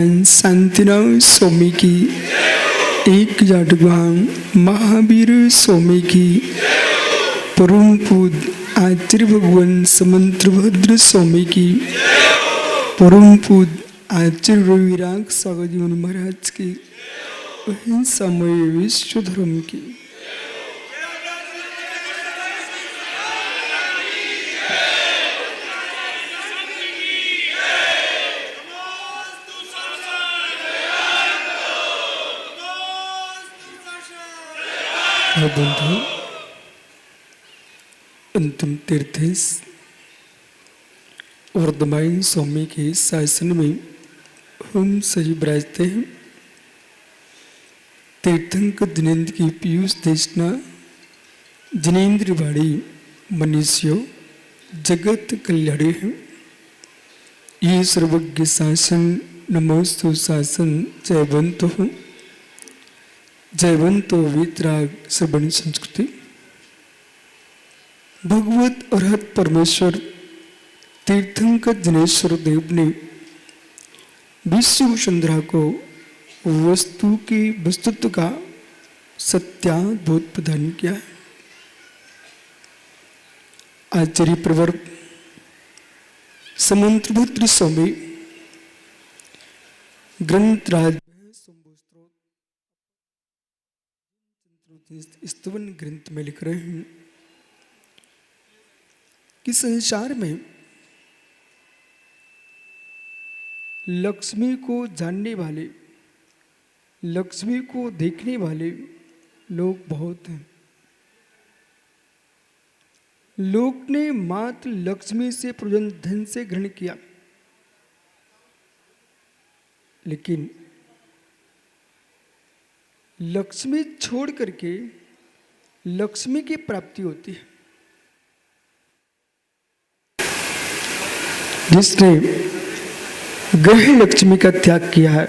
शांतिनाथ स्वामी की, एक जाटवान महावीर स्वामी की, परम पूज्य आचार्य भगवान समंतभद्र स्वामी की, परम पूज्य आचार्य रविराग सागर जीवन महाराज की, अहिंसामय विश्व धर्म की। बंधु, अंतिम तीर्थ वर्धमान स्वामी के शासन में हम सही विराजते हैं। तीर्थंकर जिनेन्द्र की पीयूष देशना, जिनेन्द्र वाणी मनुष्यो जगत कल्याणी है। ये सर्वज्ञ शासन नमोस्तु शासन जयवंतो हूँ, जयवंतो वीतराग श्रवण संस्कृति। भगवत अरहत परमेश्वर तीर्थंकर जिनेश्वर देव ने विश्व वसुंधरा को वस्तु की वस्तुत्व का सत्याद्भुत प्रदान किया है। आचार्य प्रवर समंतभद्र स्वामी ग्रंथराज स्तवन ग्रंथ में लिख रहे हैं कि संसार में लक्ष्मी को जानने वाले, लक्ष्मी को देखने वाले लोग बहुत हैं। लोक ने मात्र लक्ष्मी से प्रयोजन धन से ग्रहण किया, लेकिन लक्ष्मी छोड़ करके लक्ष्मी की प्राप्ति होती है। जिसने ग्रह लक्ष्मी का त्याग किया है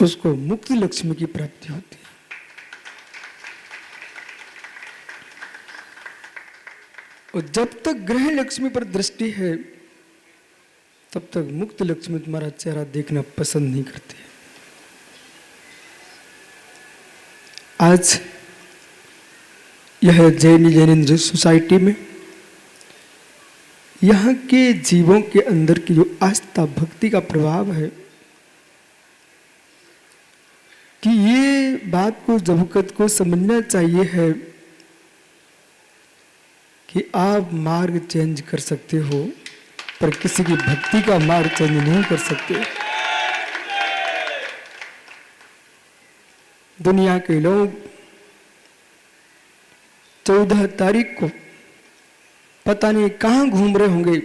उसको मुक्त लक्ष्मी की प्राप्ति होती है। और जब तक ग्रह लक्ष्मी पर दृष्टि है तब तक मुक्त लक्ष्मी तुम्हारा चेहरा देखना पसंद नहीं करती है। आज यह जैनिंद्र सोसाइटी में यहाँ के जीवों के अंदर की जो आस्था भक्ति का प्रभाव है कि ये बात को जबकत को समझना चाहिए है कि आप मार्ग चेंज कर सकते हो पर किसी की भक्ति का मार्ग चेंज नहीं कर सकते। दुनिया के लोग 14 तारीख को पता नहीं कहां घूम रहे होंगे,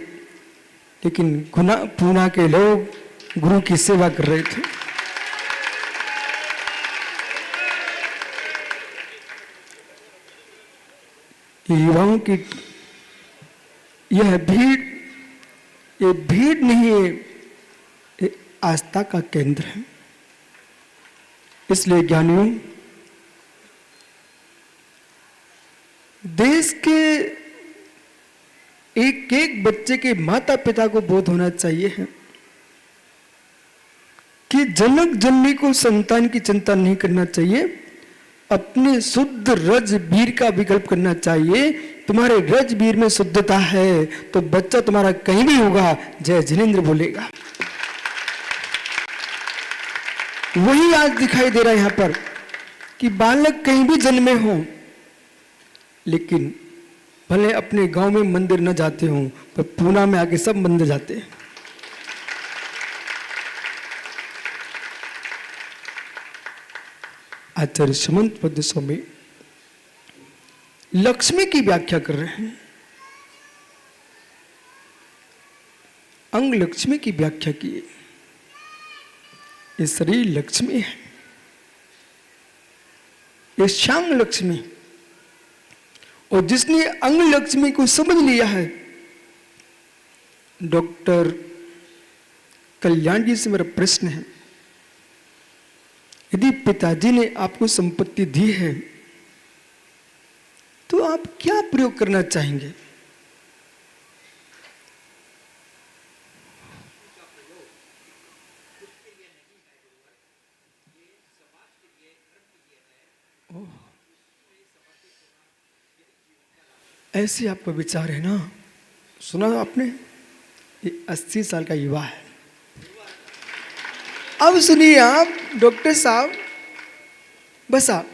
लेकिन पूना के लोग गुरु की सेवा कर रहे थे। युवाओं की यह भीड़, ये भीड़ नहीं है, ये आस्था का केंद्र है। इसलिए ज्ञानियों, देश के एक एक बच्चे के माता पिता को बोध होना चाहिए है कि जनक जननी को संतान की चिंता नहीं करना चाहिए, अपने शुद्ध रज वीर का विकल्प करना चाहिए। तुम्हारे रज वीर में शुद्धता है तो बच्चा तुम्हारा कहीं भी होगा जय जिनेन्द्र बोलेगा। वही आज दिखाई दे रहा है यहां पर कि बालक कहीं भी जन्मे हो, लेकिन भले अपने गांव में मंदिर न जाते हो पर पूना में आके सब मंदिर जाते हैं। आचार्य समंतभद्र स्वामी लक्ष्मी की व्याख्या कर रहे हैं। अंग लक्ष्मी की व्याख्या की, ये शरीर लक्ष्मी है, ये शांग लक्ष्मी। और जिसने अंग लक्ष्मी को समझ लिया है, डॉक्टर कल्याण जी से मेरा प्रश्न है, यदि पिताजी ने आपको संपत्ति दी है तो आप क्या प्रयोग करना चाहेंगे? ऐसे आपका विचार है ना? सुना आपने? ये 80 साल का युवा है। अब सुनिए आप डॉक्टर साहब, बस आप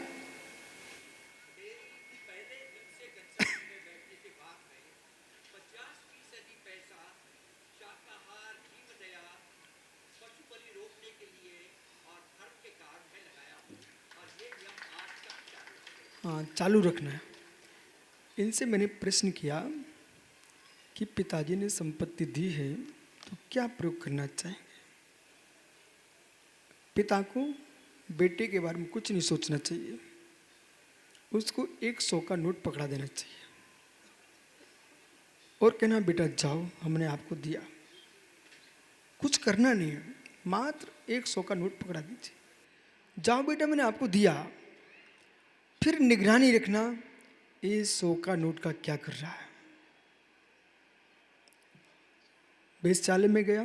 हाँ चालू रखना है। इनसे मैंने प्रश्न किया कि पिताजी ने संपत्ति दी है तो क्या प्रयोग करना चाहेंगे? पिता को बेटे के बारे में कुछ नहीं सोचना चाहिए, उसको 100 का नोट पकड़ा देना चाहिए और कहना बेटा जाओ हमने आपको दिया, कुछ करना नहीं है, मात्र 100 का नोट पकड़ा दीजिए, जाओ बेटा मैंने आपको दिया। फिर निगरानी रखना ये 100 का नोट का क्या कर रहा है। वेश्यालय में गया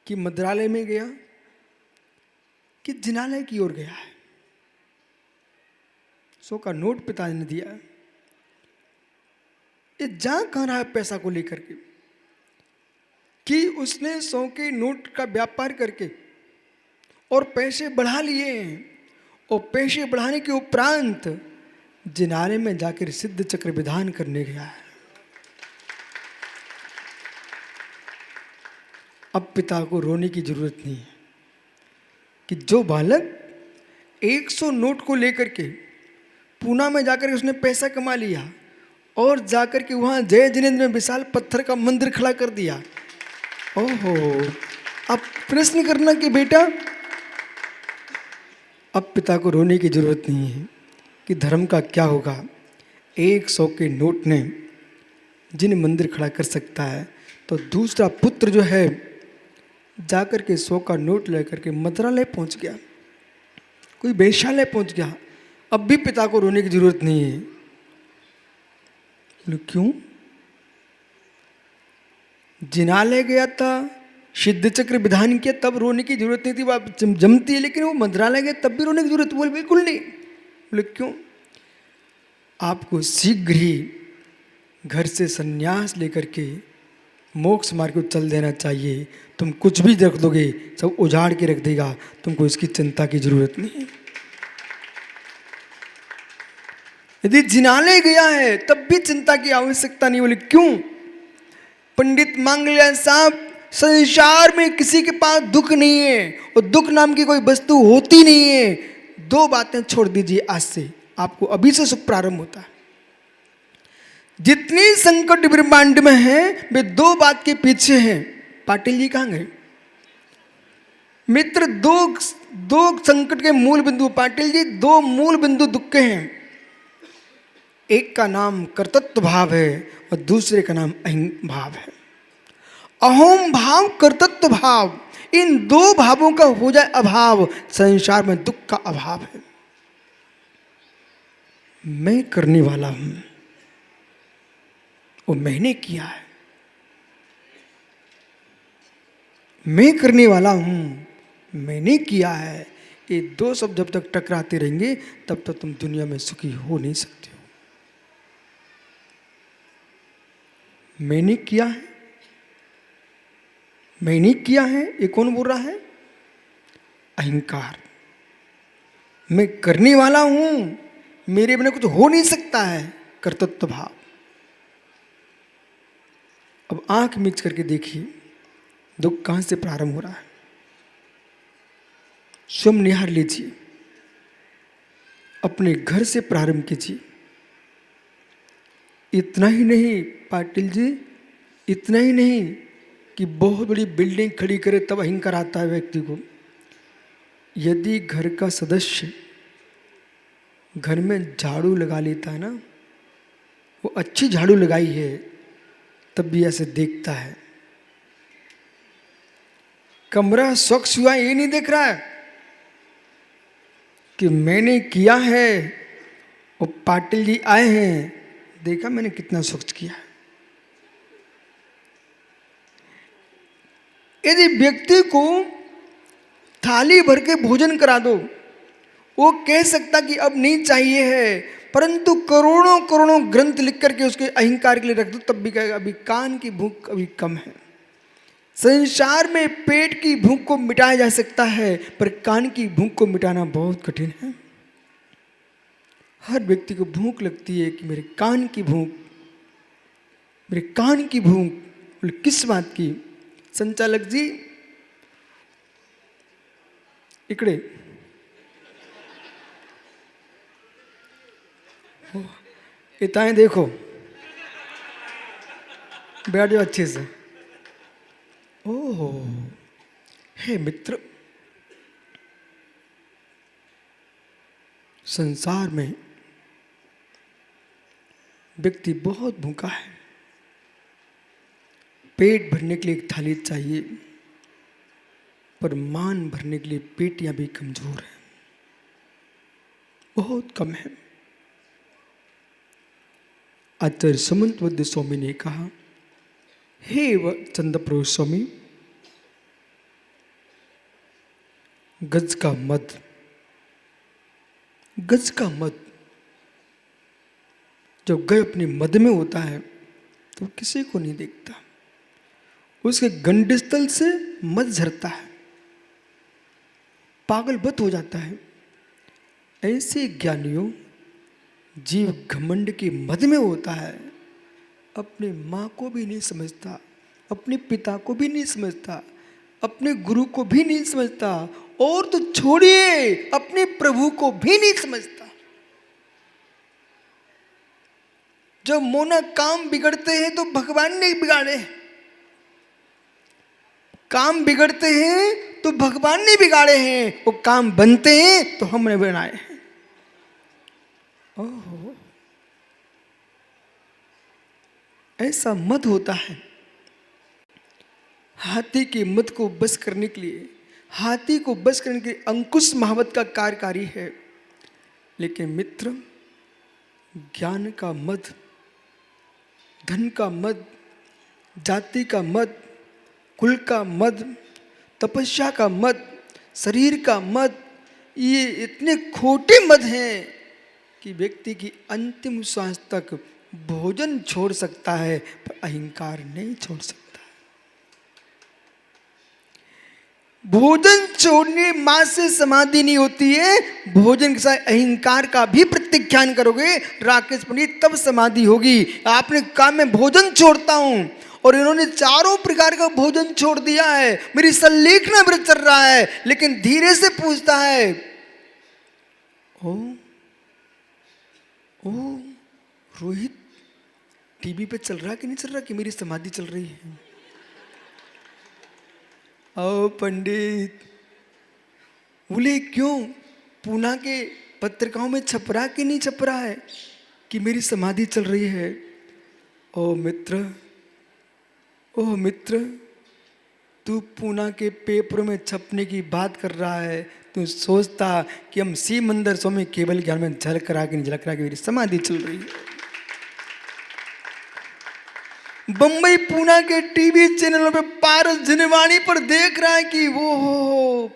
कि मद्रालय में गया कि जिनालय की ओर गया है। 100 का नोट पिता ने दिया, ये जा कहाँ रहा है पैसा को लेकर के कि उसने 100 के नोट का व्यापार करके और पैसे बढ़ा लिए हैं, और पैसे बढ़ाने के उपरांत जिनालय में जाकर सिद्ध चक्र विधान करने गया है। अब पिता को रोने की जरूरत नहीं है कि जो बालक 100 नोट को लेकर के पूना में जाकर के उसने पैसा कमा लिया और जाकर के वहां जय जिनेंद्र में विशाल पत्थर का मंदिर खड़ा कर दिया। ओहो, अब प्रश्न करना कि बेटा, अब पिता को रोने की जरूरत नहीं है कि धर्म का क्या होगा। 100 के नोट ने जिन मंदिर खड़ा कर सकता है, तो दूसरा पुत्र जो है जाकर के 100 का नोट लेकर के मंत्रालय पहुंच गया, कोई वेश्यालय पहुंच गया। अब भी पिता को रोने की जरूरत नहीं है। बोले क्यों? जिनालय गया था, सिद्ध चक्र विधान किया, तब रोने की जरूरत नहीं थी, बात जमती है, लेकिन वो मंत्रालय गया तब भी रोने की जरूरत? बोले बिल्कुल नहीं। बोले क्यों? आपको शीघ्र ही घर से संन्यास लेकर के मोक्ष मार्ग को चल देना चाहिए। तुम कुछ भी रख दोगे सब उजाड़ के रख देगा, तुमको इसकी चिंता की जरूरत नहीं है। यदि जिनालय गया है तब भी चिंता की आवश्यकता नहीं। बोले क्यों? पंडित मांगलिया साहब, संसार में किसी के पास दुख नहीं है और दुख नाम की कोई वस्तु होती नहीं है। 2 बातें छोड़ दीजिए आज से, आपको अभी से सुख प्रारंभ होता है। जितनी संकट ब्रह्मांड में है वे 2 बात के पीछे हैं। पाटिल जी कहाँ गए? मित्र, दो संकट के मूल बिंदु, पाटिल जी 2 मूल बिंदु दुख के हैं। एक का नाम कर्तृत्व भाव है और दूसरे का नाम अहं भाव है। अहम भाव, कर्तृत्व भाव, इन 2 भावों का हो जाए अभाव, संसार में दुख का अभाव है। मैं करने वाला हूं, वो मैंने किया है। मैं करने वाला हूं, मैंने किया है, ये 2 शब्द जब तक टकराते रहेंगे तब तक तुम दुनिया में सुखी हो नहीं सकते हो। मैंने किया है, मैंने किया है, ये कौन बोल रहा है? अहंकार। मैं करने वाला हूं, मेरे बिना कुछ हो नहीं सकता है, कर्तृत्व भाव। अब आंख मिच करके देखिए दुख कहां से प्रारंभ हो रहा है। स्वयं निहार लीजिए, अपने घर से प्रारंभ कीजिए। इतना ही नहीं पाटिल जी, इतना ही नहीं कि बहुत बड़ी बिल्डिंग खड़ी करे तब अहंकार आता है व्यक्ति को। यदि घर का सदस्य घर में झाड़ू लगा लेता है ना, वो अच्छी झाड़ू लगाई है तब भी ऐसे देखता है। कमरा स्वच्छ हुआ ये नहीं देख रहा है कि मैंने किया है, और पाटिल जी आए हैं, देखा मैंने कितना स्वच्छ किया है। यदि व्यक्ति को थाली भर के भोजन करा दो वो कह सकता कि अब नहीं चाहिए है, परंतु करोड़ों करोड़ों ग्रंथ लिख करके उसके अहंकार के लिए रख दो, तब भी कहेगा अभी कान की भूख अभी कम है। संसार में पेट की भूख को मिटाया जा सकता है, पर कान की भूख को मिटाना बहुत कठिन है। हर व्यक्ति को भूख लगती है कि मेरे कान की भूख, मेरे कान की भूख। बोले किस बात की? संचालक जी इकड़े इताएं देखो, बैठ जाओ अच्छे से। ओह हे मित्र, संसार में व्यक्ति बहुत भूखा है। पेट भरने के लिए एक थाली चाहिए, पर मान भरने के लिए पेटियां भी कमजोर हैं, बहुत कम है। आचार्य समंतवद्य स्वामी ने कहा, हे चंद्रप्रभु स्वामी, गज का मद, गज का मद जब गाय अपने मद में होता है तो किसी को नहीं देखता, उसके गंडस्थल से मद झरता है, पागलवत हो जाता है। ऐसे ज्ञानियों, जीव घमंड के मद में होता है, अपने माँ को भी नहीं समझता, अपने पिता को भी नहीं समझता, अपने गुरु को भी नहीं समझता, और तो छोड़िए अपने प्रभु को भी नहीं समझता। जब मोना काम बिगड़ते हैं तो भगवान ने बिगाड़े, काम बिगड़ते हैं तो भगवान ने बिगाड़े हैं, वो काम बनते हैं तो हमने बनाए हैं। ओहो, ऐसा मत होता है। हाथी के मत को बस करने के लिए, हाथी को बस करने के लिए अंकुश महावत का कार्यकारी है, लेकिन मित्र ज्ञान का मद, धन का मद, जाति का मद, कुल का मद, तपस्या का मद, शरीर का मद, ये इतने खोटे मद हैं कि व्यक्ति की अंतिम श्वास तक भोजन छोड़ सकता है, पर अहंकार नहीं छोड़ सकता। भोजन छोड़ने मां से समाधि नहीं होती है, भोजन के साथ अहंकार का भी प्रत्याख्यान करोगे राकेश पंडित, तब समाधि होगी। आपने कहा मैं भोजन छोड़ता हूं, और इन्होंने चारों प्रकार का भोजन छोड़ दिया है, मेरी सल्लेखना व्रत चल रहा है, लेकिन धीरे से पूछता है, ओ ओ रोहित टीवी पे चल रहा कि नहीं चल रहा कि मेरी समाधि चल रही है? ओ पंडित, बोले क्यों, पूना के पत्रिकाओं में छप रहा कि नहीं छप रहा है कि मेरी समाधि चल रही है? ओ मित्र, तू पूना के पेपरों में छपने की बात कर रहा है, तू सोचता कि हम शिव मंदिर स्वामी केवल ज्ञान में झलक रहा कि नहीं झलक रहा कि मेरी समाधि चल रही है। बंबई पूना के टीवी चैनलों पे पारस जिनवाणी पर देख रहा है कि वो हो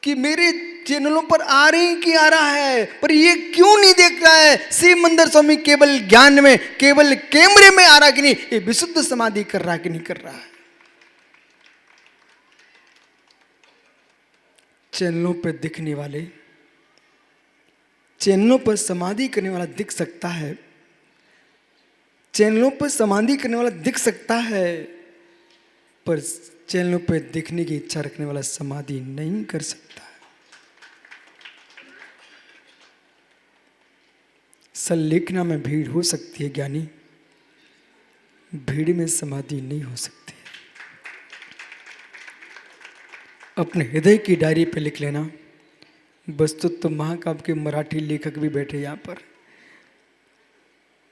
कि मेरे चैनलों पर आ रही कि आ रहा है, पर ये क्यों नहीं देख रहा है शिव मंदिर स्वामी केवल ज्ञान में, केवल कैमरे में आ रहा कि नहीं, ये विशुद्ध समाधि कर रहा कि नहीं कर रहा है। चैनलों पर दिखने वाले, चैनलों पर समाधि करने वाला दिख सकता है, चैनलों पर समाधि करने वाला दिख सकता है, पर चैनलों पर देखने की इच्छा रखने वाला समाधि नहीं कर सकता। सल्लेखना में भीड़ हो सकती है ज्ञानी, भीड़ में समाधि नहीं हो सकती। अपने हृदय की डायरी पे लिख लेना। वस्तुतः महाकाव्य के मराठी लेखक भी बैठे यहाँ पर।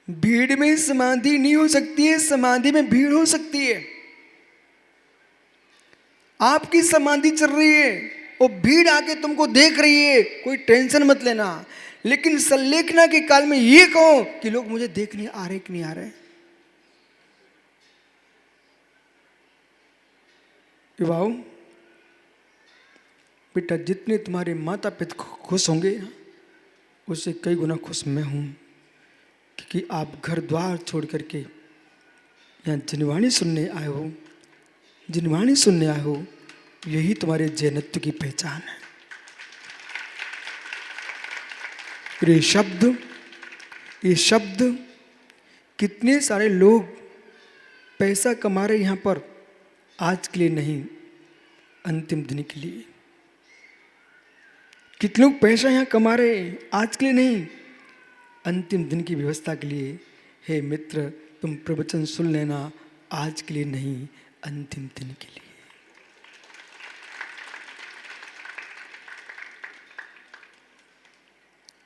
भीड़ में समाधि नहीं हो सकती है, समाधि में भीड़ हो सकती है। आपकी समाधि चल रही है और भीड़ आके तुमको देख रही है, कोई टेंशन मत लेना, लेकिन सल्लेखना के काल में ये कहो कि लोग मुझे देखने आ रहे कि नहीं आ रहे। युवाओं, बेटा जितने तुम्हारे माता पिता खुश होंगे ना, उससे कई गुना खुश मैं हूँ, क्योंकि आप घर द्वार छोड़ करके यहाँ जिनवाणी सुनने आए हो। जिनवाणी सुनने आए हो, यही तुम्हारे जैनत्व की पहचान है। ये शब्द कितने सारे लोग पैसा कमा रहे यहाँ पर, आज के लिए नहीं, अंतिम दिन के लिए। कितने लोग पैसा यहाँ कमा रहे हैं, आज के लिए नहीं, अंतिम दिन की व्यवस्था के लिए। हे मित्र, तुम प्रवचन सुन लेना, आज के लिए नहीं, अंतिम दिन के लिए।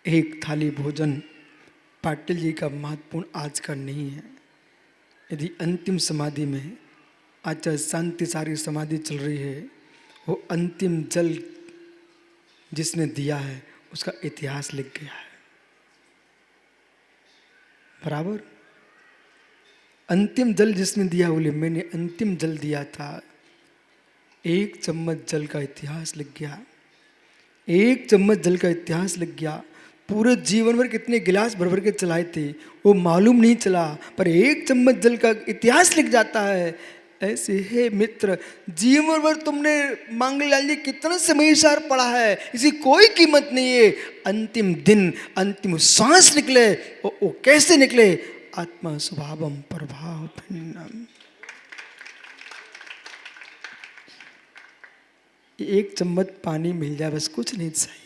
एक थाली भोजन पाटिल जी का महत्वपूर्ण आज का नहीं है। यदि अंतिम समाधि में आचार्य शांति सारी समाधि चल रही है, वो अंतिम जल जिसने दिया है उसका इतिहास लिख गया है। बराबर, अंतिम जल जिसने दिया, बोले मैंने अंतिम जल दिया था। एक चम्मच जल का इतिहास लिख गया, एक चम्मच जल का इतिहास लिख गया। पूरे जीवन भर कितने गिलास भर भर के चलाए थे वो मालूम नहीं चला, पर एक चम्मच जल का इतिहास लिख जाता है। ऐसे है मित्र, जीवन भर तुमने मांगलाल जी कितना समयसार पढ़ा है, इसकी कोई कीमत नहीं है। अंतिम दिन, अंतिम सांस निकले, वो कैसे निकले? आत्मा स्वभावम प्रभाव भिन्नम। एक चम्मच पानी मिल जाए, बस कुछ नहीं चाहिए,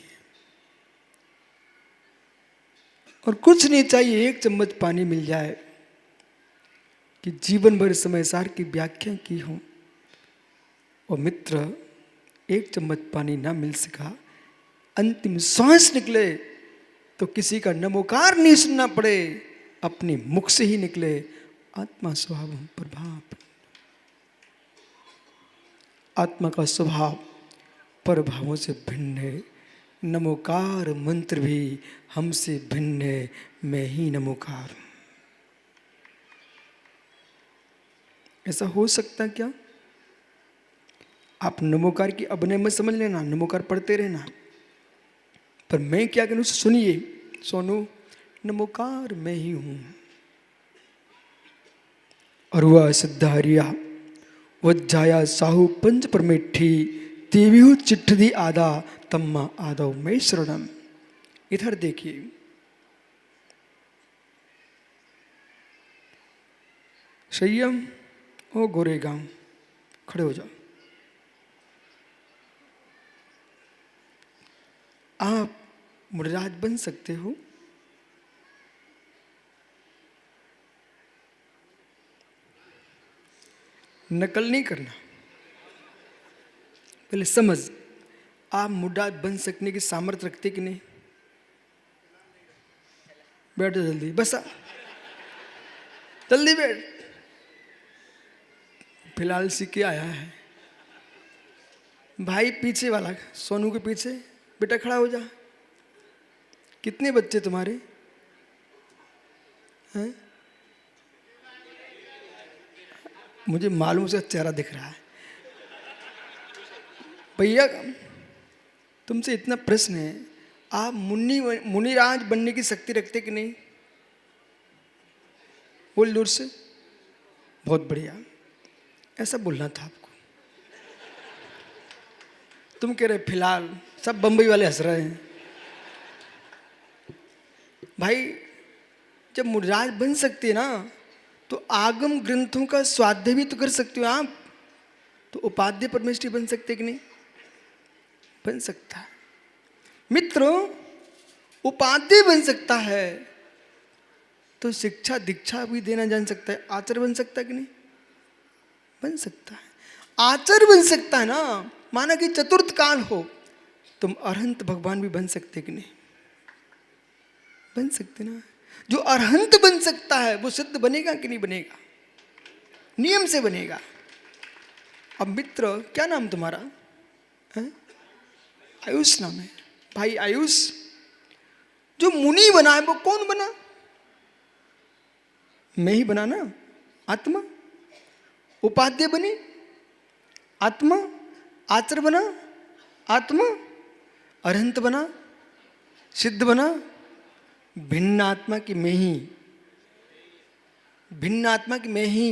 और कुछ नहीं चाहिए, एक चम्मच पानी मिल जाए कि जीवन भर समय सार की व्याख्या की हो। और मित्र, एक चम्मच पानी ना मिल सका, अंतिम सांस निकले तो किसी का नमोकार नहीं सुनना पड़े, अपने मुख से ही निकले, आत्मा स्वभाव प्रभाव। आत्मा का स्वभाव परभावों से भिन्न है। नमोकार मंत्र भी हमसे भिन्न है, मैं ही नमोकार। ऐसा हो सकता क्या? आप नमोकार की अभिनय मत समझ लेना, नमोकार पढ़ते रहना, पर मैं क्या करूं सुनिए। सोनू, नमोकार मैं ही हूं। और वह सिद्धारिया वज्जाया साहु पंच परमेठी देवी चिट्ठी आदा तम्मा आदव मैं शरणम। इधर देखिए, संयम ओ गोरेगांव, खड़े हो जाओ। आप मुनिराज बन सकते हो, नकल नहीं करना, पहले समझ। आप मुनिराज बन सकने की सामर्थ्य रखते कि नहीं? बैठो जल्दी, बस जल्दी बैठ। फिलहाल सीखे आया है भाई, पीछे वाला सोनू के पीछे बेटा खड़ा हो जा। कितने बच्चे तुम्हारे हैं? मुझे मालूम उसका चेहरा दिख रहा है। भैया तुमसे इतना प्रश्न है, आप मुनिराज बनने की शक्ति रखते कि नहीं? बोल दूर से। बहुत बढ़िया, ऐसा बोलना था आपको। तुम कह रहे फिलहाल, सब बंबई वाले हंस रहे हैं। भाई जब मुनिराज बन सकते ना, तो आगम ग्रंथों का स्वाध्याय भी तो कर सकते हो आप। तो उपाध्याय परमेष्ठी बन सकते कि नहीं? बन सकता है। मित्रों, उपाध्याय बन सकता है तो शिक्षा दीक्षा भी देना जान सकता है। आचार्य बन सकता है कि नहीं? बन सकता है। आचार्य बन सकता है ना, माना कि चतुर्थ काल हो, तुम अरहंत भगवान भी बन सकते कि नहीं? बन सकते ना। जो अरहंत बन सकता है वो सिद्ध बनेगा कि नहीं बनेगा? नियम से बनेगा। अब मित्र, क्या नाम तुम्हारा है? आयुष नाम है। भाई आयुष, जो मुनि बना है वो कौन बना? मैं ही बना ना, आत्मा। उपाध्याय बनी आत्मा, आचार्य बना आत्मा अरहंत बना, सिद्ध बना, भिन्न आत्मा की मैं ही, भिन्न आत्मा की मैं ही,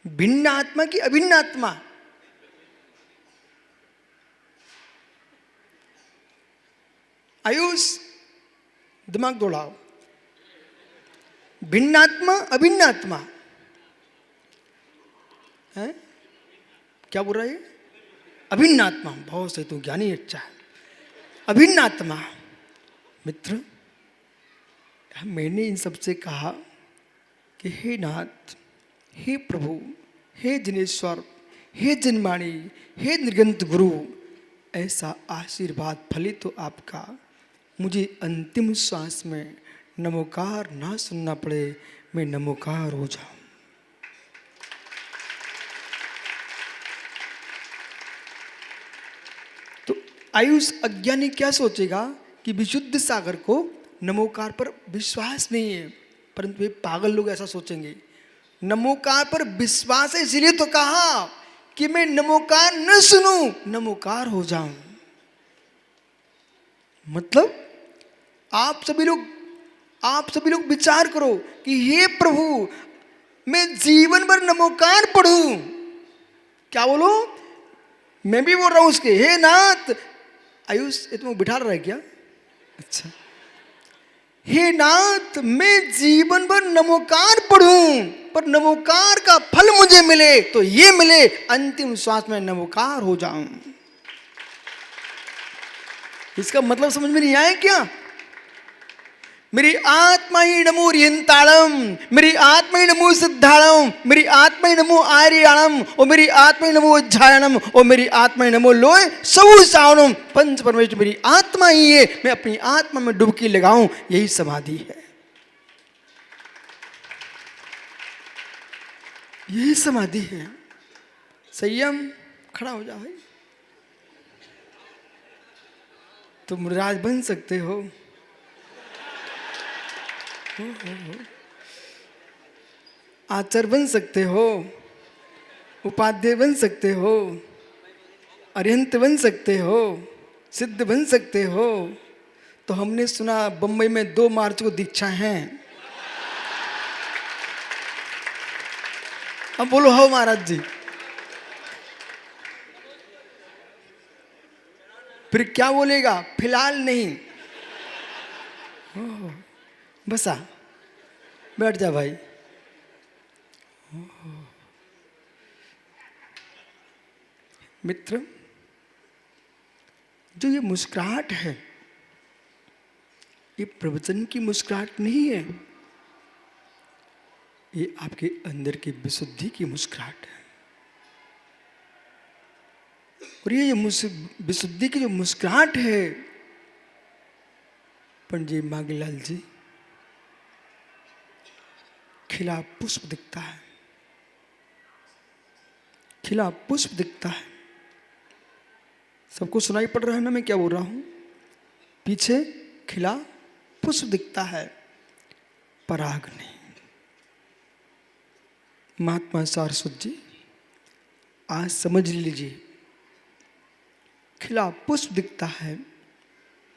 भिन्न आत्मा की अभिन्न आत्मा। आयुष दिमाग दौड़ाओ। भिन्न आत्मा अभिन्न आत्मा है, क्या बोल रहा है? अभिन्न आत्मा। बहुत से तू ज्ञानी अच्छा है। अभिन्न आत्मा। मित्र, मैंने इन सबसे कहा कि हे नाथ, हे प्रभु, हे जिनेश्वर, हे जनवाणी, हे निर्गंत गुरु, ऐसा आशीर्वाद फलित हो आपका, मुझे अंतिम श्वास में नमोकार ना सुनना पड़े, मैं नमोकार हो जाऊं। तो आयुष अज्ञानी क्या सोचेगा कि विशुद्ध सागर को नमोकार पर विश्वास नहीं है, परंतु वे पागल लोग ऐसा सोचेंगे। नमोकार पर विश्वास है, इसलिए तो कहा कि मैं नमोकार न सुनूं, नमोकार हो जाऊं। मतलब आप सभी लोग विचार करो कि हे प्रभु, मैं जीवन भर नमोकार पढ़ूं। क्या बोलो? मैं भी बोल रहा हूं उसके, हे नाथ। आयुष ये तुम बिठा रहा है क्या? अच्छा। हे नाथ, मैं जीवन भर नमोकार पढ़ूं, पर नमोकार का फल मुझे मिले तो ये मिले, अंतिम श्वास में नमोकार हो जाऊं। इसका मतलब समझ में नहीं आया क्या? मेरी आत्मा ही नमो रियंताड़म, मेरी आत्मा ही नमो सिद्धाड़म, मेरी आत्मा ही नमो आर्याणम, और मेरी आत्मा ही नमो उज्जायनम, और मेरी आत्मा ही नमो लोय सबु सावनम। पंच परमेश्वर मेरी आत्मा ही है, मैं अपनी आत्मा में डुबकी लगाऊं, यही समाधि है, यही समाधि है। संयम। खड़ा हो जाओ भाई। तुम राज बन सकते हो। आचार्य बन सकते हो, उपाध्याय बन सकते हो, अरिहंत बन सकते हो, सिद्ध बन सकते हो। तो हमने सुना बंबई में 2 मार्च को दीक्षा है। अब बोलो हो महाराज जी। फिर क्या बोलेगा? फिलहाल नहीं। बसा, बैठ जा भाई। मित्र, जो ये मुस्कुराहट है, ये प्रवचन की मुस्कुराहट नहीं है, ये आपके अंदर की विशुद्धि की मुस्कुराहट है। और ये विशुद्धि की जो मुस्कुराहट है, पंडित मागीलाल जी, खिला पुष्प दिखता है, खिला पुष्प दिखता है। सबको सुनाई पड़ रहा है ना मैं क्या बोल रहा हूं? पीछे खिला पुष्प दिखता है, पराग नहीं। महात्मा सारस्वत जी आज समझ लीजिए, खिला पुष्प दिखता है,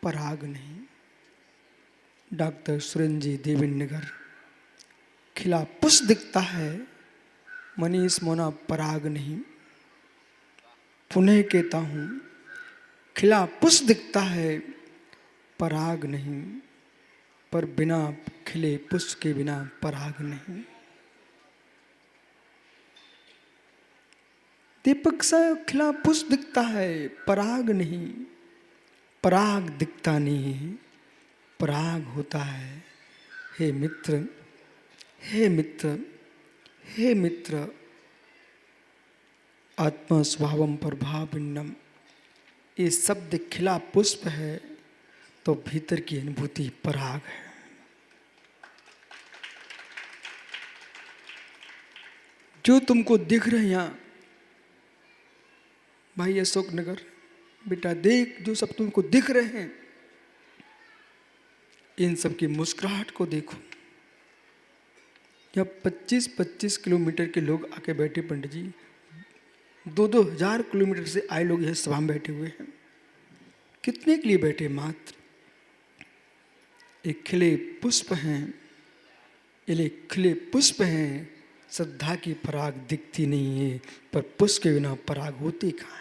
पराग नहीं। डॉक्टर सुरेंद्र जी देवेंद्र, खिला पुष्प दिखता है, मनीष मोना पराग नहीं। पुनः कहता हूं, खिला पुष्प दिखता है, पराग नहीं, पर बिना खिले पुष्प के बिना पराग नहीं। दीपक सा खिला पुष्प दिखता है, पराग नहीं। पराग दिखता नहीं है, पराग होता है। हे मित्र, हे मित्र, हे मित्र, आत्मा स्वभावम प्रभाविन्नम, ये शब्द खिला पुष्प है तो भीतर की अनुभूति पराग है। जो तुमको दिख रहे हैं यहाँ, भाई अशोक नगर, बेटा देख, जो सब तुमको दिख रहे हैं, इन सब की मुस्कुराहट को देखो। यहाँ 25-25 किलोमीटर के लोग आके बैठे पंडित जी, 2-2 हजार किलोमीटर से आए लोग यह सभा में बैठे हुए हैं। कितने के लिए बैठे? मात्र एक खिले पुष्प हैं, ये खिले पुष्प हैं, श्रद्धा की पराग दिखती नहीं है, पर पुष्प के बिना पराग होती कहाँ है।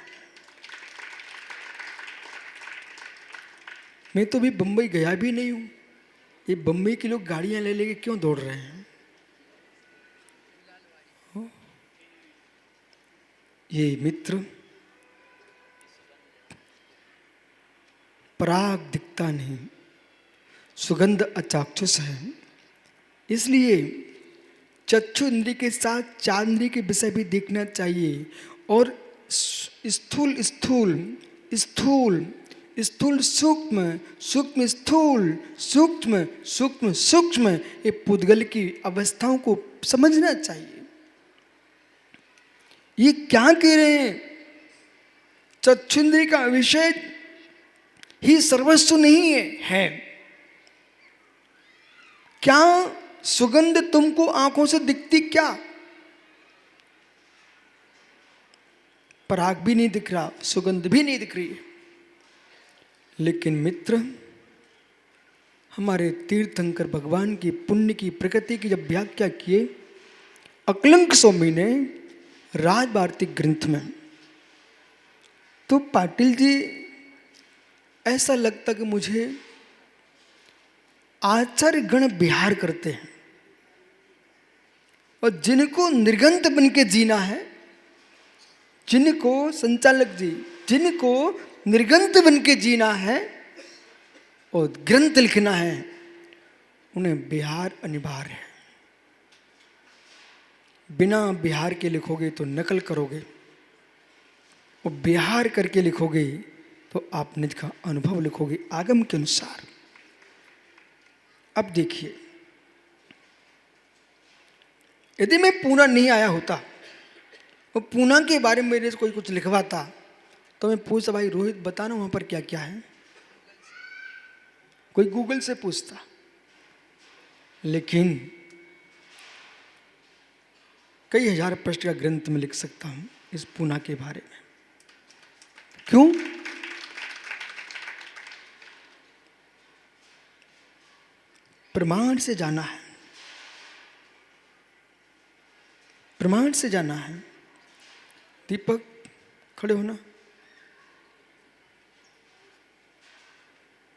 मैं तो अभी बंबई गया भी नहीं हूं, ये बंबई के लोग गाड़ियां ले लेके क्यों दौड़ रहे हैं? ये मित्र, पराग दिखता नहीं, सुगंध अचाक्षुष है, इसलिए चक्षु इंद्रिय के साथ चार इंद्रिय के विषय भी देखना चाहिए। और स्थूल स्थूल स्थूल स्थूल सूक्ष्म सूक्ष्म स्थूल सूक्ष्म सूक्ष्म सूक्ष्म ये पुद्गल की अवस्थाओं को समझना चाहिए। ये क्या कह रहे हैं? चक्षुंद्रिय का विषय ही सर्वस्व नहीं है। क्या सुगंध तुमको आंखों से दिखती? क्या पराग भी नहीं दिख रहा, सुगंध भी नहीं दिख रही है। लेकिन मित्र, हमारे तीर्थंकर भगवान की पुण्य की प्रकृति की जब व्याख्या किए अकलंक स्वामी ने राजभारती ग्रंथ में, तो पाटिल जी ऐसा लगता कि मुझे आचार्य गण विहार करते हैं, और जिनको निर्गंत बन के जीना है, जिनको संचालक जी, जिनको निर्गंत बन के जीना है और ग्रंथ लिखना है, उन्हें बिहार अनिवार्य है। बिना बिहार के लिखोगे तो नकल करोगे, और बिहार करके लिखोगे तो आप निज का अनुभव लिखोगे आगम के अनुसार। अब देखिए, यदि मैं पूना नहीं आया होता और पूना के बारे में मेरे से कोई कुछ लिखवाता, तो मैं पूछता, भाई रोहित बताना वहां पर क्या क्या है, कोई गूगल से पूछता। लेकिन कई हजार पृष्ठ का ग्रंथ में लिख सकता हूं इस पूना के बारे में। क्यों? प्रमाण से जाना है, प्रमाण से जाना है। दीपक खड़े होना,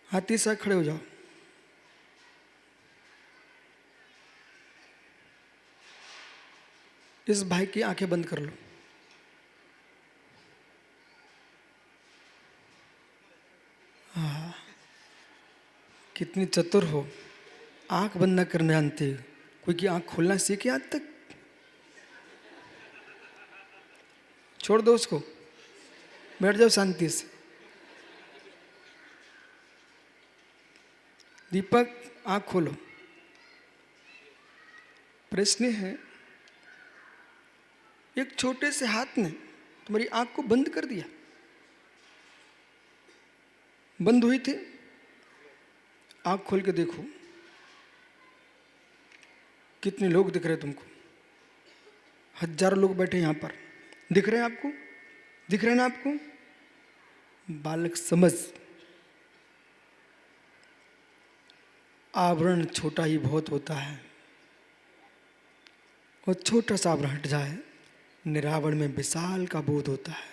हाथी साहब खड़े हो जाओ। इस भाई की आंखें बंद कर लो। कितनी चतुर हो, आंख बंद न करने जानते। कोई की आंख खोलना सीखे आज तक? छोड़ दो उसको, बैठ जाओ शांति से। दीपक आंख खोलो। प्रश्न है, एक छोटे से हाथ ने तुम्हारी आंख को बंद कर दिया। बंद हुई थी, आंख खोल के देखो, कितने लोग दिख रहे तुमको? हजारों लोग बैठे यहां पर, दिख रहे हैं आपको? दिख रहे हैं ना आपको? बालक समझ, आवरण छोटा ही बहुत होता है, और छोटा सा आवरण हट जाए, निरावरण में विशाल का बोध होता है।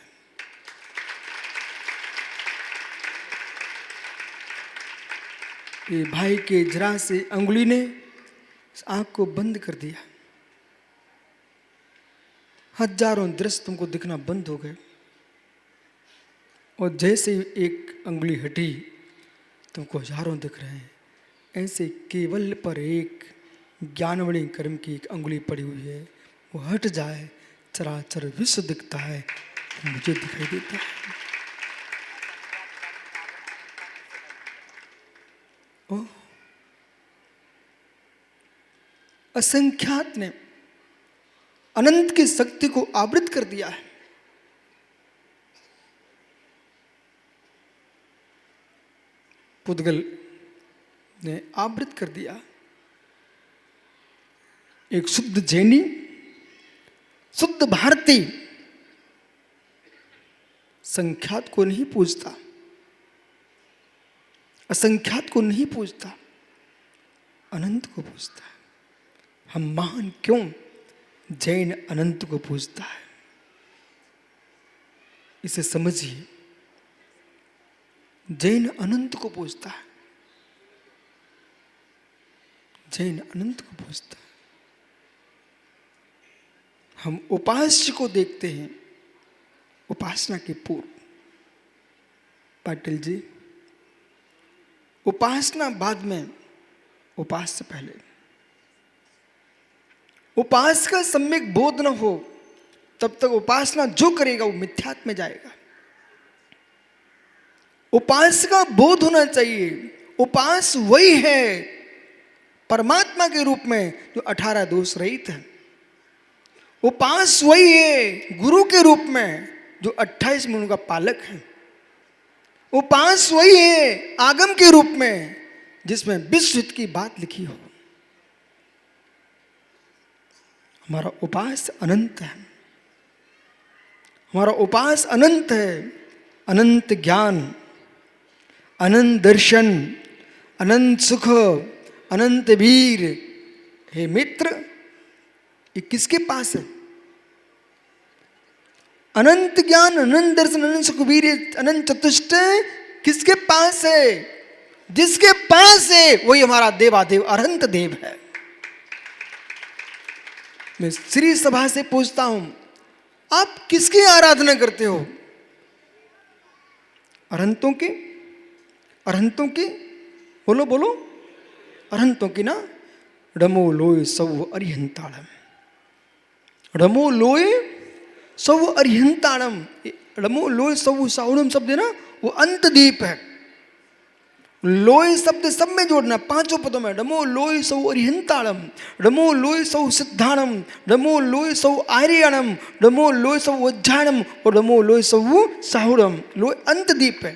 ये भाई के जरा से अंगुली ने आंख को बंद कर दिया, हजारों दृश्य तुमको दिखना बंद हो गए, और जैसे एक अंगुली हटी तुमको हजारों दिख रहे हैं। ऐसे केवल पर एक ज्ञानवणी कर्म की एक अंगुली पड़ी हुई है, वो हट जाए, चराचर विश्व दिखता है, मुझे दिखाई देता है। ओ असंख्यात ने अनंत की शक्ति को आवृत कर दिया है। पुद्गल ने आवृत कर दिया। एक शुद्ध जैनी, शुद्ध भारती संख्यात को नहीं पूजता, असंख्यात को नहीं पूजता, अनंत को पूजता है। हम महान क्यों? जैन अनंत को पूजता है। इसे समझिए, जैन अनंत को पूजता है, जैन अनंत को पूजता है। हम उपास्य को देखते हैं उपासना के पूर्व। पाटिल जी, उपासना बाद में, उपास से पहले। उपास का सम्यक बोध न हो तब तक उपासना जो करेगा वो मिथ्यात्व में जाएगा। उपास का बोध होना चाहिए। उपास वही है परमात्मा के रूप में जो 18 दोष रहित है। उपास वही है गुरु के रूप में जो 28 गुणों का पालक है। उपास वही है आगम के रूप में जिसमें विश्व की बात लिखी हो। हमारा उपास अनंत है, हमारा उपास अनंत है। अनंत ज्ञान, अनंत दर्शन, अनंत सुख, अनंत वीर। हे मित्र, ये किसके पास है? अनंत ज्ञान, अनंत दर्शन, अनंत सुख, वीर, अनंत चतुष्टय किसके पास है? जिसके पास है वही हमारा देवादेव अनंत देव है। मैं श्री सभा से पूछता हूं, आप किसकी आराधना करते हो? अरहंतों की? अरहंतों की? बोलो बोलो, अरहंतों की ना। डमो लोय सव अरिहंताड़म, डमो लोय सव अरिहंताड़म। डमो लोय सव साउड़म शब्द है ना, वो अंत दीप है। लोय शब्द सब में जोड़ना, पांचों पदों में। डमो लोय सौ अरिहंताड़म, डमो लोय सौ सिद्धाणम, डमो लोय सौ आर्यणम, डमो लोय सौ वज्जाणम और डमो लोय सौ साहुड़म। लोय अंत दीप है।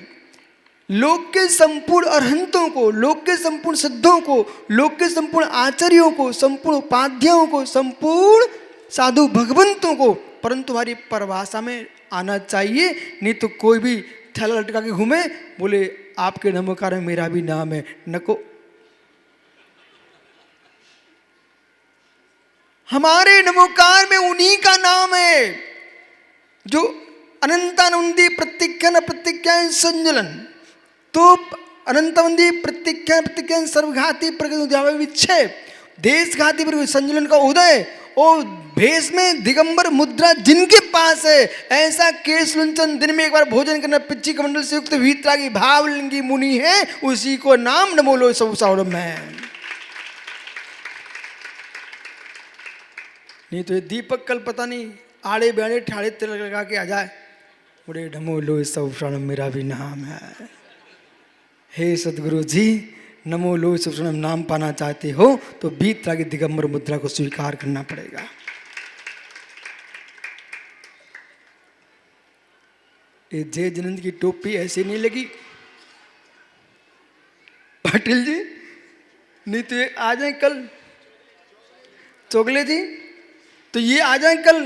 लोक के संपूर्ण अरहंतों को, लोक के संपूर्ण सिद्धों को, लोक के संपूर्ण आचार्यों को, संपूर्ण उपाध्यायों को, संपूर्ण साधु भगवंतों को, परंतु हमारी परिभाषा में आना चाहिए। नहीं तो कोई भी थैला लटका के घूमे, बोले आपके नमोकार में मेरा भी नाम है। नको, हमारे नमोकार में उन्हीं का नाम है जो अनंतानंदी प्रत्यक्षण प्रत्यक्षान संजलन। तो अनंतानंदी प्रत्यक्षान सर्वघाती प्रगति विच्छेद, देश घाती संजलन का उदय और भेष में दिगंबर मुद्रा जिनके पास है, ऐसा केश लुंचन दिन में एक बार भोजन करना पिच्ची कमंडल से युक्त वीतरागी भावलिंगी मुनि है, उसी को नाम नमो लोय सव साउड़म है। नहीं तो ये दीपक कल पता नहीं आड़े बैड़े ठाड़े तिलक लगा के आ जाए, बोले नमो लोय सव साउड़म मेरा भी नाम है। हे सदगुरु जी, नमो लोय सव साउड़म नाम पाना चाहते हो तो वीतरागी दिगंबर मुद्रा को स्वीकार करना पड़ेगा। ये जय जिनेंद्र की टोपी ऐसे नहीं लगी पाटिल जी, नहीं तो ये आ जाए कल। चोगले जी, तो ये आ जाए कल,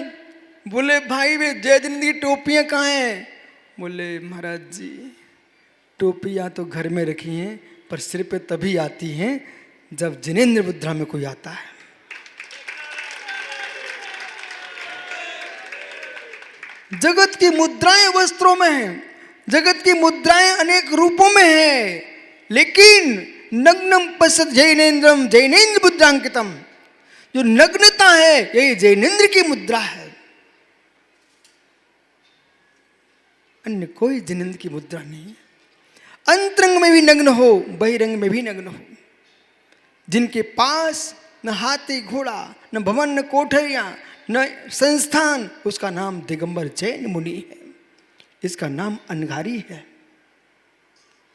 बोले भाई वे जय जिनेंद्र की टोपियां कहाँ हैं? बोले महाराज जी टोपियां तो घर में रखी हैं, पर सिर पे तभी आती हैं जब जिनेंद्र मुद्रा में कोई आता है। जगत की मुद्राएं वस्त्रों में हैं, जगत की मुद्राएं अनेक रूपों में हैं, लेकिन नग्नम पश्यत जैनेन्द्रम जैनेन्द्र मुद्रांकितम, जो नग्नता है यही जैनेन्द्र की मुद्रा है। अन्य कोई जैनेन्द्र की मुद्रा नहीं है। अंतरंग में भी नग्न हो, बहिरंग में भी नग्न हो। जिनके पास न हाथी घोड़ा, न भवन, न कोठरियां, न संस्थान, उसका नाम दिगंबर जैन मुनि है, इसका नाम अनगारी है।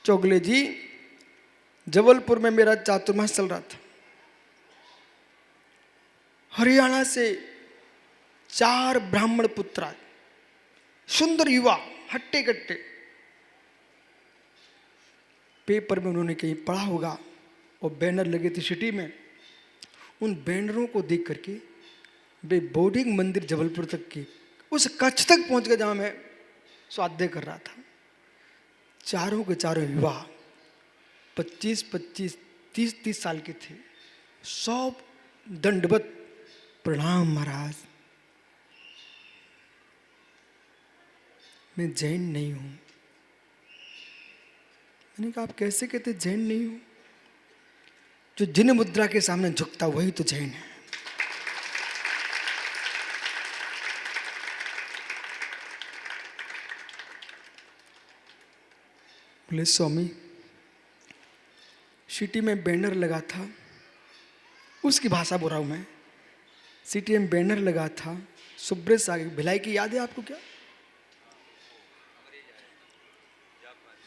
चोगले जी, जबलपुर में मेरा चातुर्मास चल रहा था। हरियाणा से 4 ब्राह्मण पुत्र आए, सुंदर युवा, हट्टे कट्टे। पेपर में उन्होंने कहीं पढ़ा होगा और बैनर लगे थे सिटी में। उन बैनरों को देख करके वे बोर्डिंग मंदिर जबलपुर तक की उस कच्छ तक पहुंच गए जहां मैं स्वाध्याय कर रहा था। चारों के चारों युवा 25-25, 30-30 साल के थे। सब दंडवत प्रणाम महाराज, मैं जैन नहीं हूं। मैंने कहा आप कैसे कहते जैन नहीं हूं? जो जिन मुद्रा के सामने झुकता वही तो जैन है। बोले स्वामी, सिटी में बैनर लगा था, उसकी भाषा बोल रहा हूं मैं। सिटी में बैनर लगा था, सुब्रत सागर भिलाई की याद है आपको क्या?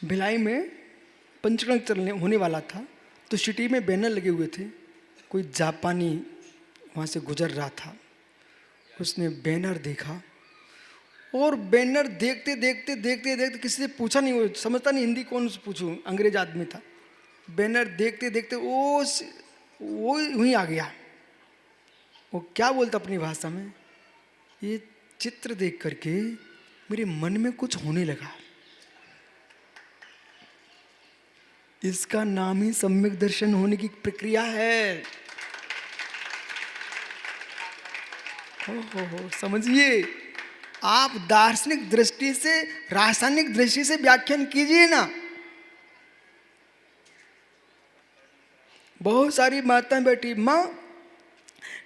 भिलाई में पंचकर्म चलने होने वाला था, तो सिटी में बैनर लगे हुए थे। कोई जापानी वहाँ से गुजर रहा था, उसने बैनर देखा और बैनर देखते देखते देखते देखते किसी से पूछा नहीं, वो समझता नहीं हिंदी, कौन से पूछूं, अंग्रेज आदमी था। बैनर देखते देखते वो वहीं आ गया। वो क्या बोलता अपनी भाषा में, ये चित्र देख करके मेरे मन में कुछ होने लगा। इसका नाम ही सम्यक दर्शन होने की प्रक्रिया है। हो समझिए, आप दार्शनिक दृष्टि से, रासायनिक दृष्टि से व्याख्यान कीजिए ना। बहुत सारी माताएं बैठी, माँ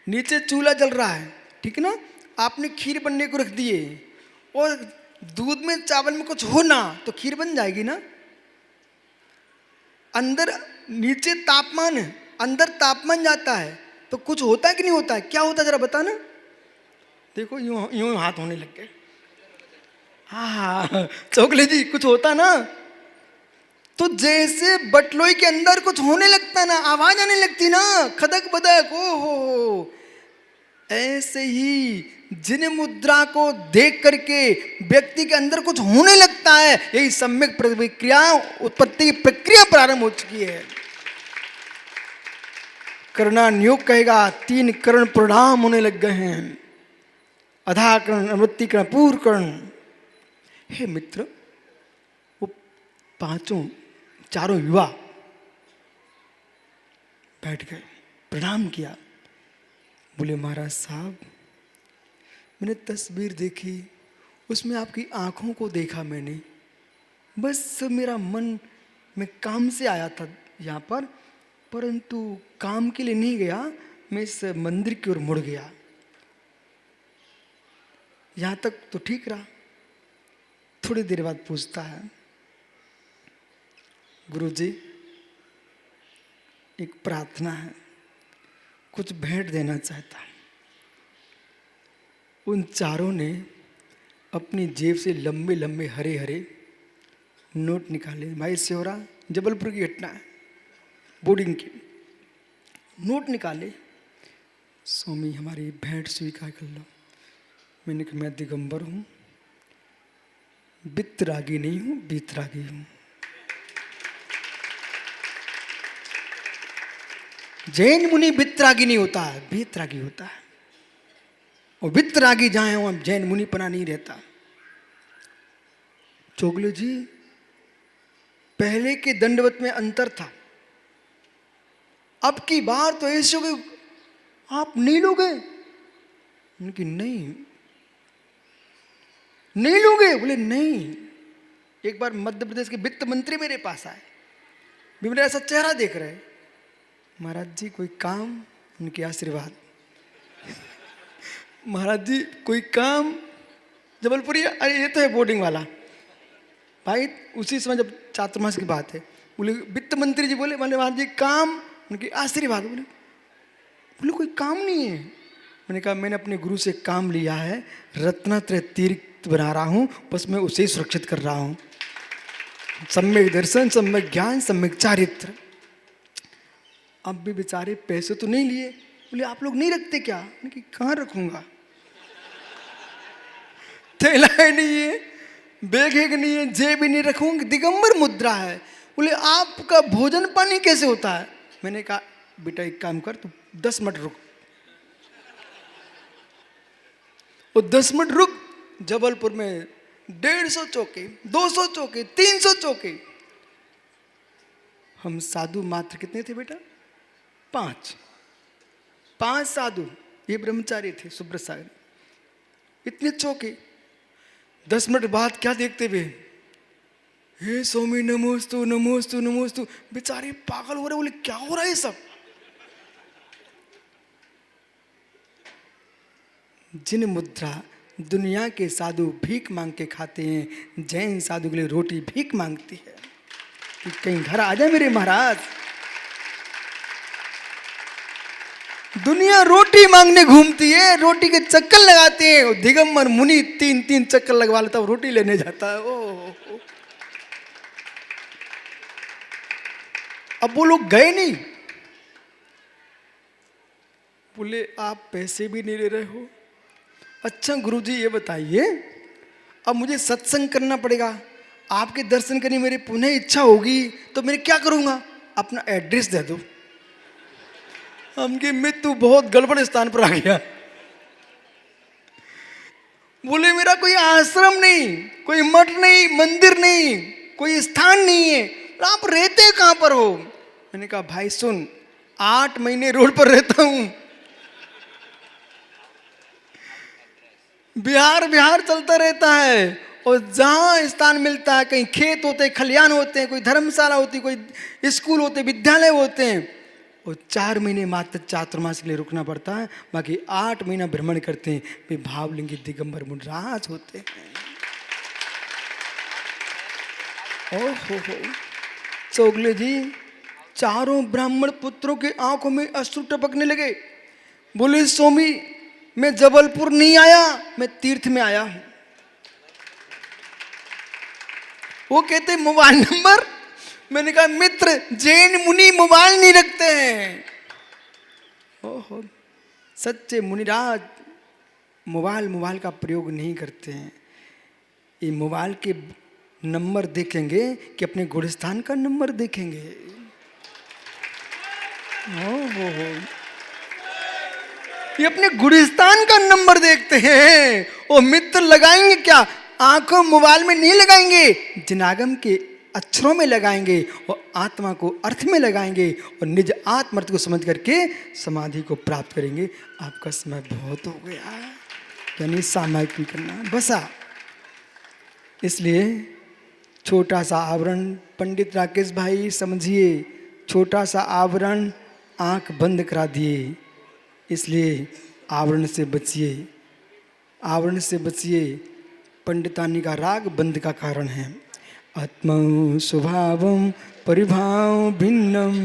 नीचे चूल्हा जल रहा है, ठीक ना, आपने खीर बनने को रख दिए और दूध में चावल में कुछ हो ना तो खीर बन जाएगी ना। अंदर नीचे तापमान है, अंदर तापमान जाता है तो कुछ होता है कि नहीं होता है? क्या होता है जरा बताना। देखो यूं यूं हाथ होने लग गए। हाँ चौकले जी, कुछ होता ना, तो जैसे बटलोई के अंदर कुछ होने लगता ना, आवाज आने लगती ना, खदक बदक, ओ हो, ऐसे ही जिन मुद्रा को देख करके व्यक्ति के अंदर कुछ होने लगता है, यही सम्यक प्रक्रिया, उत्पत्ति की प्रक्रिया प्रारंभ हो चुकी है। करणानुयोग कहेगा 3 कर्ण प्रणाम होने लग गए हैं, अधाकरण, अवृत्तिकरण, पूर्वकरण। हे मित्र, वो चारों युवा बैठ गए, प्रणाम किया। बोले महाराज साहब, मैंने तस्वीर देखी, उसमें आपकी आंखों को देखा मैंने, बस मेरा मन में काम से आया था यहाँ पर, परंतु काम के लिए नहीं गया, मैं इस मंदिर की ओर मुड़ गया। यहाँ तक तो ठीक रहा। थोड़ी देर बाद पूछता है, गुरुजी एक प्रार्थना है, कुछ भेंट देना चाहता। उन चारों ने अपनी जेब से लंबे लंबे हरे हरे नोट निकाले। भाई सेवरा, जबलपुर की घटना है, बोर्डिंग की। नोट निकाले, स्वामी हमारी भेंट स्वीकार कर लो। मैंने कहा मैं दिगंबर हूँ, वितरागी नहीं हूँ, बीतरागी हूँ। जैन मुनि वितरागी नहीं होता है, बीतरागी होता है। और वितरागी जहां है वहां जैन मुनि पना नहीं रहता। चोगले जी, पहले के दंडवत में अंतर था, अब की बार तो ऐसे हो गए, आप नहीं लोगे? उनकी नहीं लोगे? बोले नहीं। एक बार मध्य प्रदेश के वित्त मंत्री मेरे पास आए, भी मेरा ऐसा चेहरा देख रहे, महाराज जी कोई काम? उनके आशीर्वाद। महाराज जी कोई काम? जबलपुरी, अरे ये तो है बोर्डिंग वाला भाई। उसी समय जब चातुर्मास की बात है, बोले वित्त मंत्री जी बोले, महाराज जी काम? उनके आशीर्वाद। बोले कोई काम नहीं है। मैंने कहा मैंने अपने गुरु से काम लिया है, रत्नात्रय तीर्थ बना रहा हूँ, बस मैं उसे सुरक्षित कर रहा हूँ। सम्यक दर्शन, सम्यक ज्ञान, सम्यक चारित्र। अब भी बेचारे पैसे तो नहीं लिए। बोले आप लोग नहीं रखते क्या? मैंने कहाँ रखूंगा, थैला है नहीं है, बैग है नहीं है, जेब भी नहीं रखूंगा, दिगंबर मुद्रा है। बोले आपका भोजन पानी कैसे होता है? मैंने कहा बेटा एक काम कर, तू 10 मिनट रुक। वो 10 मिनट रुक, जबलपुर में 150 चौके, 200 चौके, 300 चौके। हम साधु मात्र कितने थे बेटा? 5 साधु, ये ब्रह्मचारी थे सुब्रत सागर। इतने चौके। 10 मिनट बाद क्या देखते हुए, हे स्वामी नमोस्तु नमोस्तु नमोस्तु। बेचारे पागल हो रहे, बोले क्या हो रहा है सब? जिन मुद्रा दुनिया के साधु भीख मांग के खाते हैं, जैन साधु के लिए रोटी भीख मांगती है कि कहीं घर आ जाए मेरे महाराज। दुनिया रोटी मांगने घूमती है, रोटी के चक्कर लगाते हैं। दिगंबर मुनि 3 चक्कर लगवा लेता, रोटी लेने जाता है। ओ अब वो लोग गए नहीं, बोले आप पैसे भी नहीं ले रहे हो। अच्छा गुरुजी ये बताइए, अब मुझे सत्संग करना पड़ेगा, आपके दर्शन करनी मेरी पुनः इच्छा होगी, तो मैं क्या करूंगा? अपना एड्रेस दे दो। हमकी मृत्यु बहुत गड़बड़ स्थान पर आ गया। बोले मेरा कोई आश्रम नहीं, कोई मठ नहीं, मंदिर नहीं, कोई स्थान नहीं है, आप रहते कहां पर हो? मैंने कहा भाई सुन, 8 महीने रोड पर रहता हूं, बिहार चलता रहता है, और जहां स्थान मिलता है, कहीं खेत होते हैं, खलियान होते हैं, कोई धर्मशाला होती है, कोई स्कूल होते हैं, विद्यालय होते हैं, और 4 महीने मात्र चातुर्मास के लिए रुकना पड़ता है। बाकी 8 महीना भ्रमण करते हैं। वे भावलिंगी दिगंबर मुनिराज होते हैं। ओहो चौगले जी, चारों ब्राह्मण पुत्रों के आंखों में अश्रु टपकने लगे। बोले स्वामी मैं जबलपुर नहीं आया, मैं तीर्थ में आया हूं। वो कहते मोबाइल नंबर। मैंने कहा मित्र, जैन मुनि मोबाइल नहीं रखते हैं। ओहो सच्चे मुनिराज मोबाइल का प्रयोग नहीं करते हैं। ये मोबाइल के नंबर देखेंगे कि अपने गुणस्थान का नंबर देखेंगे। ओहो ये अपने गुणस्थान का नंबर देखते हैं। और मित्र लगाएंगे क्या? आंखों मोबाइल में नहीं लगाएंगे, जिनागम के अक्षरों में लगाएंगे और आत्मा को अर्थ में लगाएंगे और निज आत्मर्थ को समझ करके समाधि को प्राप्त करेंगे। आपका समय बहुत हो गया, यानी सामायिक भी करना बसा। इसलिए छोटा सा आवरण, पंडित राकेश भाई समझिए, छोटा सा आवरण आंख बंद करा दिए। इसलिए आवरण से बचिए, आवरण से बचिए। पंडितानी का राग बंद का कारण है। आत्मा स्वभावम परिभाव भिन्नम